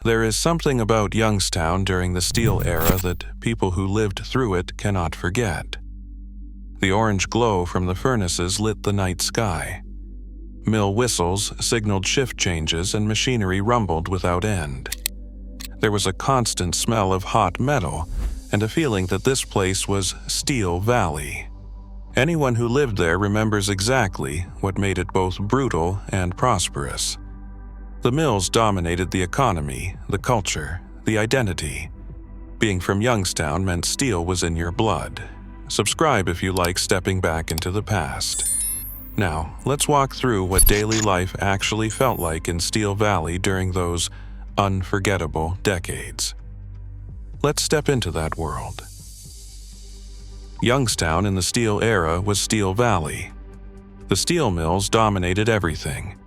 There is something about Youngstown during the steel era that people who lived through it cannot forget. The orange glow from the furnaces lit the night sky. Mill whistles signaled shift changes and machinery rumbled without end. There was a constant smell of hot metal and a feeling that this place was Steel Valley. Anyone who lived there remembers exactly what made it both brutal and prosperous. The mills dominated the economy, the culture, the identity. Being from Youngstown meant steel was in your blood. Subscribe if you like stepping back into the past. Now, let's walk through what daily life actually felt like in Steel Valley during those unforgettable decades. Let's step into that world. Youngstown in the steel era was Steel Valley. The steel mills dominated everything.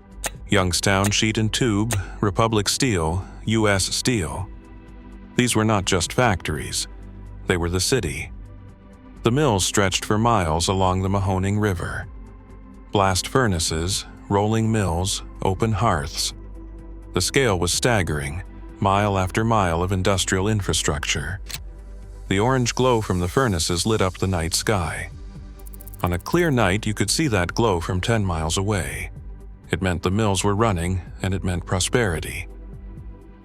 Youngstown Sheet and Tube, Republic Steel, U.S. Steel. These were not just factories. They were the city. The mills stretched for miles along the Mahoning River. Blast furnaces, rolling mills, open hearths. The scale was staggering, mile after mile of industrial infrastructure. The orange glow from the furnaces lit up the night sky. On a clear night, you could see that glow from 10 miles away. It meant the mills were running, and it meant prosperity.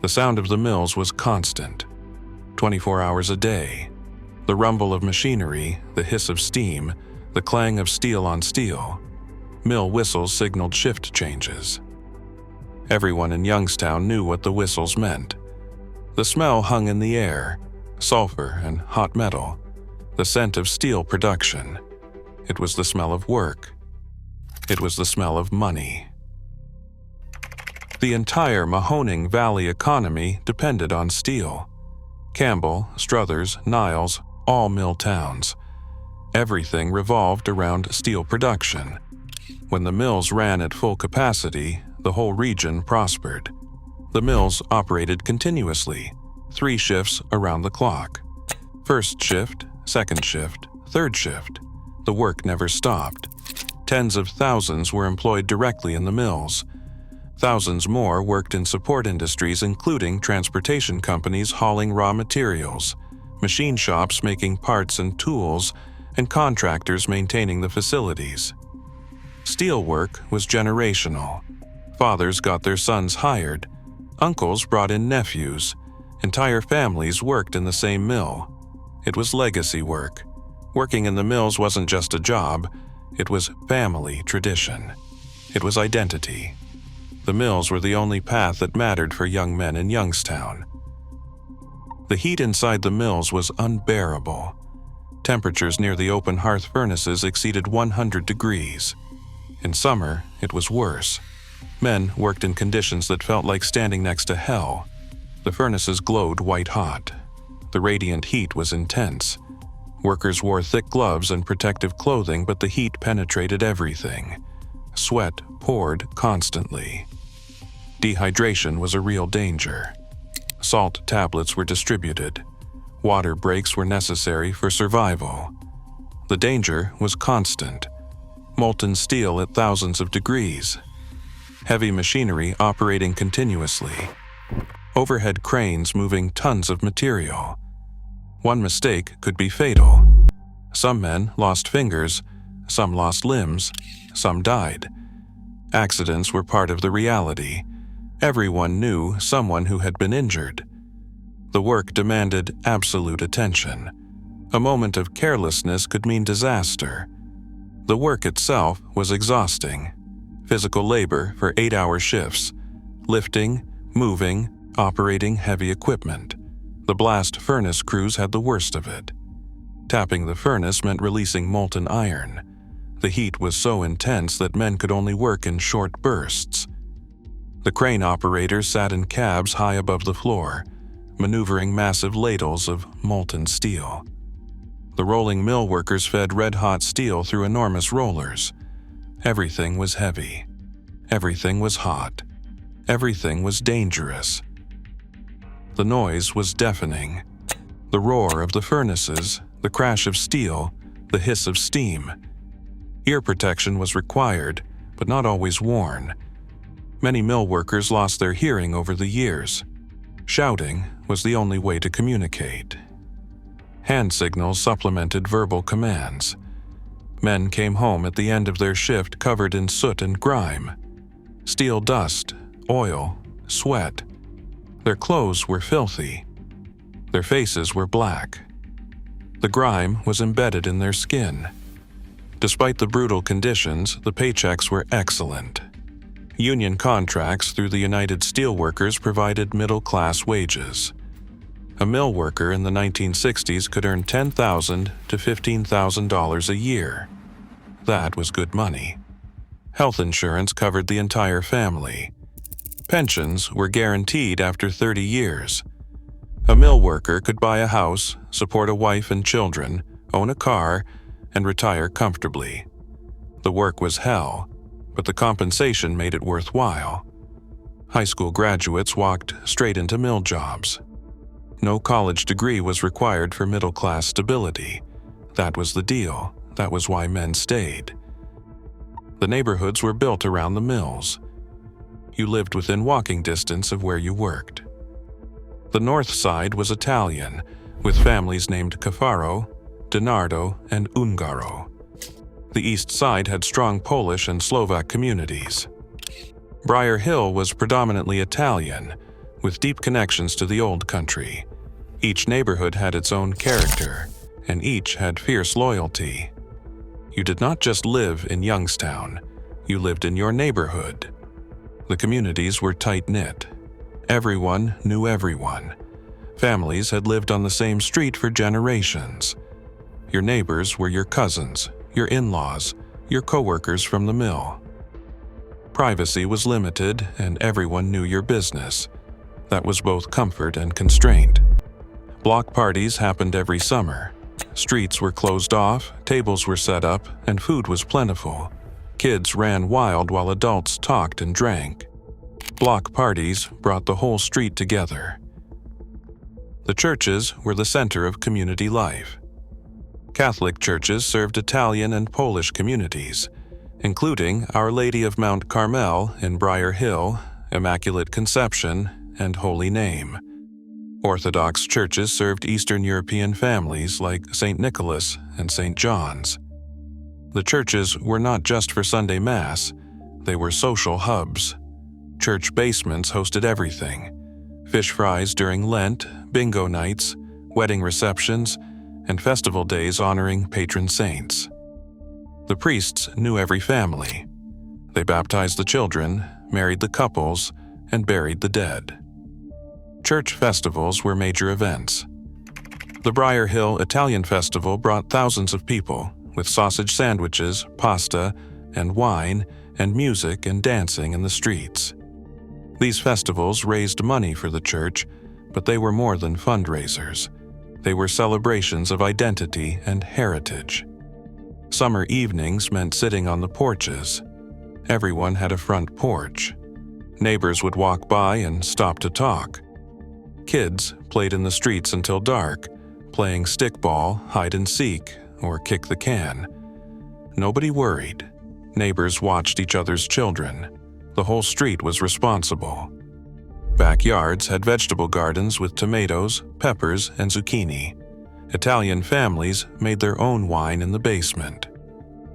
The sound of the mills was constant, 24 hours a day. The rumble of machinery, the hiss of steam, the clang of steel on steel. Mill whistles signaled shift changes. Everyone in Youngstown knew what the whistles meant. The smell hung in the air, sulfur and hot metal, the scent of steel production. It was the smell of work. It was the smell of money. The entire Mahoning Valley economy depended on steel. Campbell, Struthers, Niles, all mill towns. Everything revolved around steel production. When the mills ran at full capacity, the whole region prospered. The mills operated continuously, 3 shifts around the clock. First shift, second shift, third shift. The work never stopped. Tens of thousands were employed directly in the mills. Thousands more worked in support industries, including transportation companies hauling raw materials, machine shops making parts and tools, and contractors maintaining the facilities. Steel work was generational. Fathers got their sons hired. Uncles brought in nephews. Entire families worked in the same mill. It was legacy work. Working in the mills wasn't just a job. It was family tradition. It was identity. The mills were the only path that mattered for young men in Youngstown. The heat inside the mills was unbearable. Temperatures near the open hearth furnaces exceeded 100 degrees. In summer, it was worse. Men worked in conditions that felt like standing next to hell. The furnaces glowed white-hot. The radiant heat was intense. Workers wore thick gloves and protective clothing, but the heat penetrated everything. Sweat poured constantly. Dehydration was a real danger. Salt tablets were distributed. Water breaks were necessary for survival. The danger was constant. Molten steel at thousands of degrees. Heavy machinery operating continuously. Overhead cranes moving tons of material. One mistake could be fatal. Some men lost fingers, some lost limbs, some died. Accidents were part of the reality. Everyone knew someone who had been injured. The work demanded absolute attention. A moment of carelessness could mean disaster. The work itself was exhausting. Physical labor for 8-hour shifts. Lifting, moving, operating heavy equipment. The blast furnace crews had the worst of it. Tapping the furnace meant releasing molten iron. The heat was so intense that men could only work in short bursts. The crane operators sat in cabs high above the floor, maneuvering massive ladles of molten steel. The rolling mill workers fed red-hot steel through enormous rollers. Everything was heavy. Everything was hot. Everything was dangerous. The noise was deafening. The roar of the furnaces, the crash of steel, the hiss of steam. Ear protection was required, but not always worn. Many mill workers lost their hearing over the years. Shouting was the only way to communicate. Hand signals supplemented verbal commands. Men came home at the end of their shift covered in soot and grime. Steel dust, oil, sweat. Their clothes were filthy. Their faces were black. The grime was embedded in their skin. Despite the brutal conditions, the paychecks were excellent. Union contracts through the United Steelworkers provided middle-class wages. A mill worker in the 1960s could earn $10,000 to $15,000 a year. That was good money. Health insurance covered the entire family. Pensions were guaranteed after 30 years. A mill worker could buy a house, support a wife and children, own a car, and retire comfortably. The work was hell, but the compensation made it worthwhile. High school graduates walked straight into mill jobs. No college degree was required for middle-class stability. That was the deal. That was why men stayed. The neighborhoods were built around the mills. You lived within walking distance of where you worked. The north side was Italian, with families named Cafaro, DiNardo, and Ungaro. The east side had strong Polish and Slovak communities. Briar Hill was predominantly Italian, with deep connections to the old country. Each neighborhood had its own character, and each had fierce loyalty. You did not just live in Youngstown, you lived in your neighborhood. The communities were tight-knit. Everyone knew everyone. Families had lived on the same street for generations. Your neighbors were your cousins, your in-laws, your coworkers from the mill. Privacy was limited, and everyone knew your business. That was both comfort and constraint. Block parties happened every summer. Streets were closed off, tables were set up, and food was plentiful. Kids ran wild while adults talked and drank. Block parties brought the whole street together. The churches were the center of community life. Catholic churches served Italian and Polish communities, including Our Lady of Mount Carmel in Briar Hill, Immaculate Conception, and Holy Name. Orthodox churches served Eastern European families like St. Nicholas and St. John's. The churches were not just for Sunday Mass, they were social hubs. Church basements hosted everything: fish fries during Lent, bingo nights, wedding receptions, and festival days honoring patron saints. The priests knew every family. They baptized the children, married the couples, and buried the dead. Church festivals were major events. The Briar Hill Italian Festival brought thousands of people, with sausage sandwiches, pasta, and wine, and music and dancing in the streets. These festivals raised money for the church, but they were more than fundraisers. They were celebrations of identity and heritage. Summer evenings meant sitting on the porches. Everyone had a front porch. Neighbors would walk by and stop to talk. Kids played in the streets until dark, playing stickball, hide and seek, or kick the can. Nobody worried. Neighbors watched each other's children. The whole street was responsible. Backyards had vegetable gardens with tomatoes, peppers, and zucchini. Italian families made their own wine in the basement.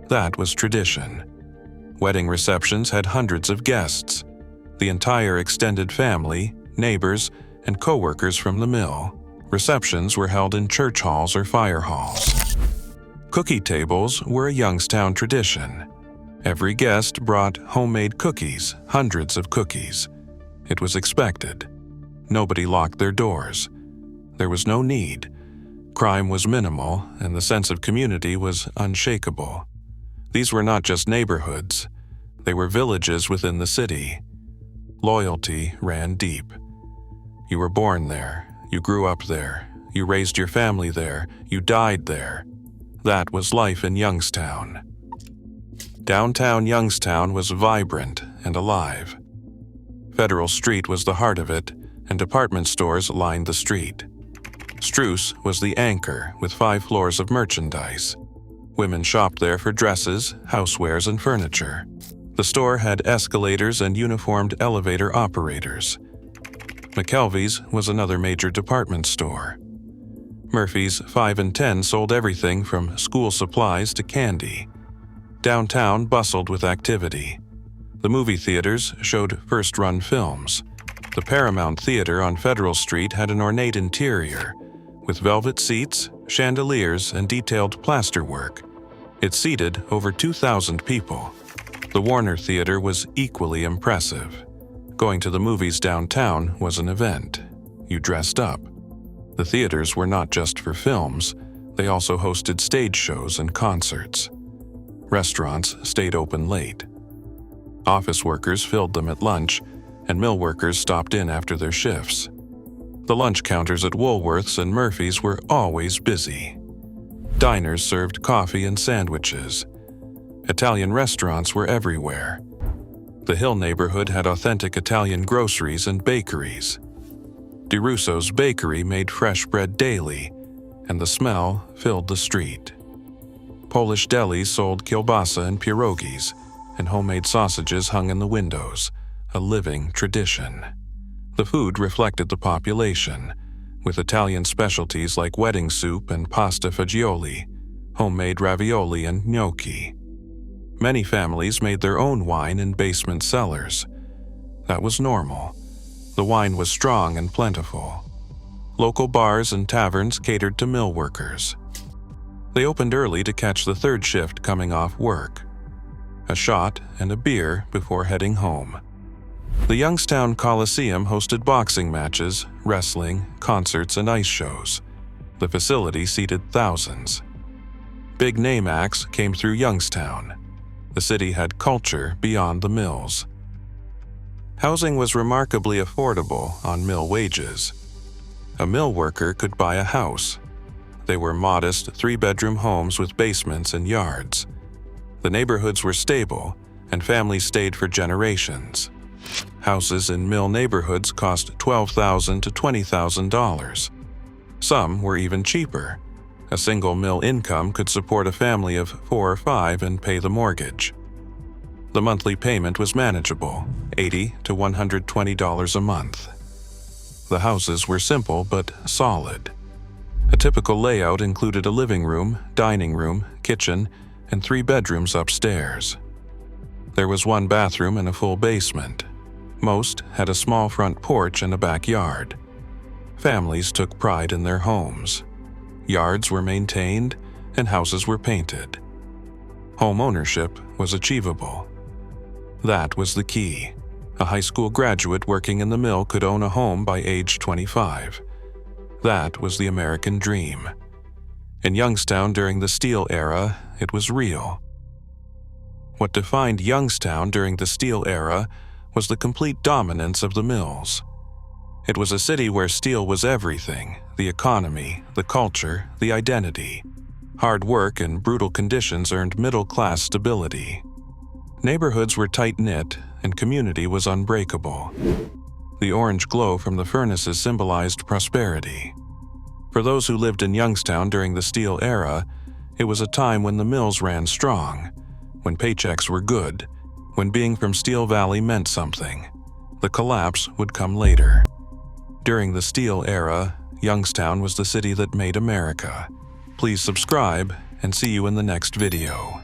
That was tradition. Wedding receptions had hundreds of guests. The entire extended family, neighbors, and co-workers from the mill. Receptions were held in church halls or fire halls. Cookie tables were a Youngstown tradition. Every guest brought homemade cookies, hundreds of cookies. It was expected. Nobody locked their doors. There was no need. Crime was minimal, and the sense of community was unshakable. These were not just neighborhoods. They were villages within the city. Loyalty ran deep. You were born there. You grew up there. You raised your family there. You died there. That was life in Youngstown. Downtown Youngstown was vibrant and alive. Federal Street was the heart of it, and department stores lined the street. Struce was the anchor with 5 floors of merchandise. Women shopped there for dresses, housewares, and furniture. The store had escalators and uniformed elevator operators. McKelvey's was another major department store. Murphy's 5 and 10 sold everything from school supplies to candy. Downtown bustled with activity. The movie theaters showed first-run films. The Paramount Theater on Federal Street had an ornate interior, with velvet seats, chandeliers, and detailed plasterwork. It seated over 2,000 people. The Warner Theater was equally impressive. Going to the movies downtown was an event. You dressed up. The theaters were not just for films, they also hosted stage shows and concerts. Restaurants stayed open late. Office workers filled them at lunch, and mill workers stopped in after their shifts. The lunch counters at Woolworth's and Murphy's were always busy. Diners served coffee and sandwiches. Italian restaurants were everywhere. The Hill neighborhood had authentic Italian groceries and bakeries. DeRusso's bakery made fresh bread daily, and the smell filled the street. Polish delis sold kielbasa and pierogies, and homemade sausages hung in the windows, a living tradition. The food reflected the population, with Italian specialties like wedding soup and pasta fagioli, homemade ravioli and gnocchi. Many families made their own wine in basement cellars. That was normal. The wine was strong and plentiful. Local bars and taverns catered to mill workers. They opened early to catch the third shift coming off work. A shot and a beer before heading home. The Youngstown Coliseum hosted boxing matches, wrestling, concerts, and ice shows. The facility seated thousands. Big name acts came through Youngstown. The city had culture beyond the mills. Housing was remarkably affordable on mill wages. A mill worker could buy a house. They were modest 3-bedroom homes with basements and yards. The neighborhoods were stable, and families stayed for generations. Houses in mill neighborhoods cost $12,000 to $20,000. Some were even cheaper. A single mill income could support a family of 4 or 5 and pay the mortgage. The monthly payment was manageable, $80 to $120 a month. The houses were simple but solid. A typical layout included a living room, dining room, kitchen, and 3 bedrooms upstairs. There was 1 bathroom and a full basement. Most had a small front porch and a backyard. Families took pride in their homes. Yards were maintained and houses were painted. Home ownership was achievable. That was the key. A high school graduate working in the mill could own a home by age 25. That was the American dream. In Youngstown during the steel era, it was real. What defined Youngstown during the steel era was the complete dominance of the mills. It was a city where steel was everything: the economy, the culture, the identity. Hard work and brutal conditions earned middle-class stability. Neighborhoods were tight-knit, and community was unbreakable. The orange glow from the furnaces symbolized prosperity. For those who lived in Youngstown during the steel era, it was a time when the mills ran strong, when paychecks were good, when being from Steel Valley meant something. The collapse would come later. During the steel era, Youngstown was the city that made America. Please subscribe and see you in the next video.